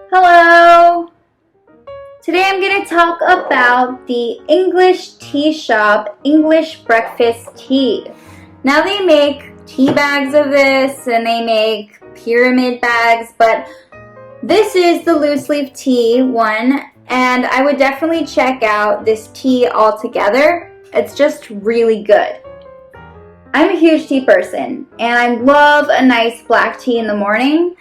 Hello! Today I'm going to talk about the English tea shop English breakfast tea. Now they make tea bags of this and they make pyramid bags, but this is the loose leaf tea one, and I would definitely check out this tea altogether. It's just really good. I'm a huge tea person and I love a nice black tea in the morning.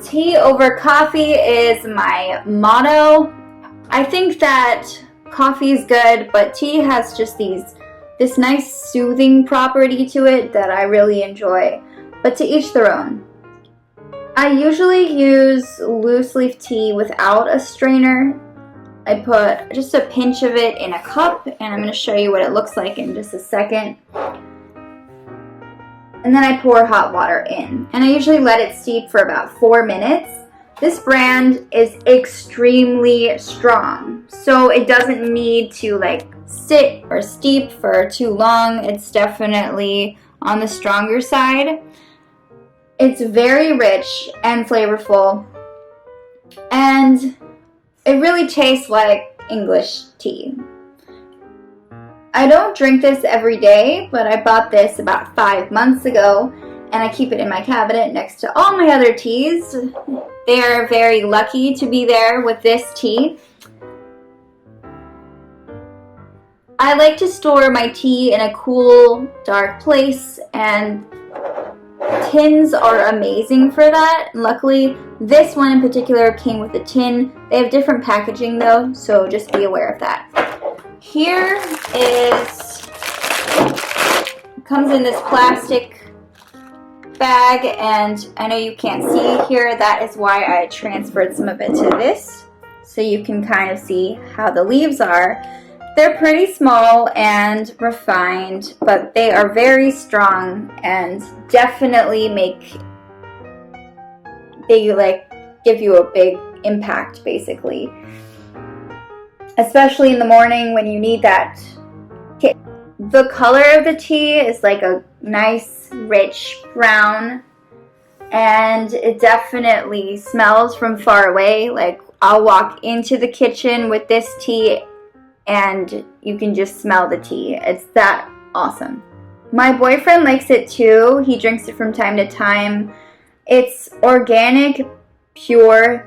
Tea over coffee is my motto. I think that coffee is good, but tea has just this nice soothing property to it that I really enjoy. But to each their own. I usually use loose leaf tea without a strainer. I put just a pinch of it in a cup, and I'm going to show you what it looks like in just a second. And then I pour hot water in, and I usually let it steep for about 4 minutes. This brand is extremely strong, so it doesn't need to sit or steep for too long. It's definitely on the stronger side. It's very rich and flavorful, and it really tastes like English tea. I don't drink this every day, but I bought this about 5 months ago, and I keep it in my cabinet next to all my other teas. They are very lucky to be there with this tea. I like to store my tea in a cool, dark place, and tins are amazing for that. Luckily, this one in particular came with a tin. They have different packaging though, so just be aware of that. Here comes in this plastic bag, and I know you can't see here. That is why I transferred some of it to this, so you can kind of see how the leaves are. They're pretty small and refined, but they are very strong and definitely give you a big impact basically. Especially in the morning when you need that kick. The color of the tea is like a nice rich brown, and it definitely smells from far away. Like, I'll walk into the kitchen with this tea and you can just smell the tea. It's that awesome. My boyfriend likes it too. He drinks it from time to time. It's organic, pure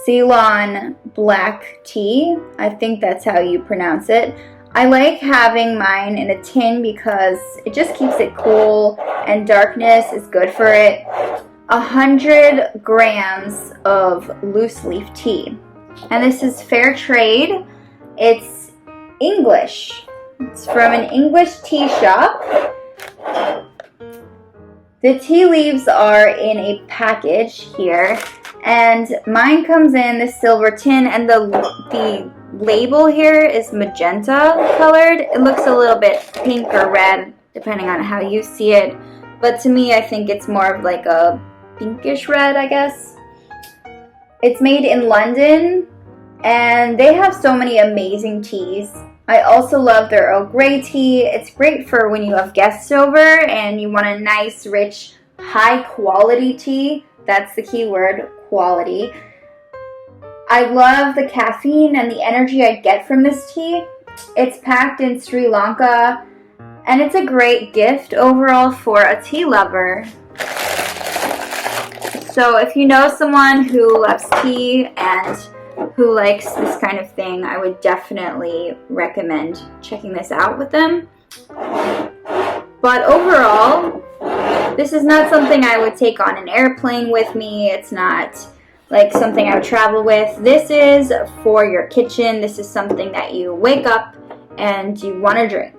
Ceylon black tea. I think that's how you pronounce it. I like having mine in a tin because it just keeps it cool, and darkness is good for it. 100 grams of loose leaf tea. And this is Fairtrade. It's English. It's from an English tea shop. The tea leaves are in a package here, and mine comes in this silver tin, and the label here is magenta colored. It looks a little bit pink or red depending on how you see it, but to me I think it's more of like a pinkish red, I guess. It's made in London, and they have so many amazing teas. I also love their Earl Grey tea. It's great for when you have guests over and you want a nice, rich, high quality tea. That's the key word, quality. I love the caffeine and the energy I get from this tea. It's packed in Sri Lanka, and it's a great gift overall for a tea lover. So if you know someone who loves tea and who likes this kind of thing, I would definitely recommend checking this out with them. But overall, this is not something I would take on an airplane with me. It's not like something I would travel with. This is for your kitchen. This is something that you wake up and you want to drink.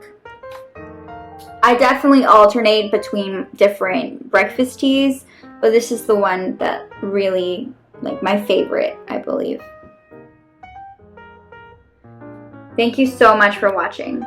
I definitely alternate between different breakfast teas, but this is the one that really, my favorite, I believe. Thank you so much for watching.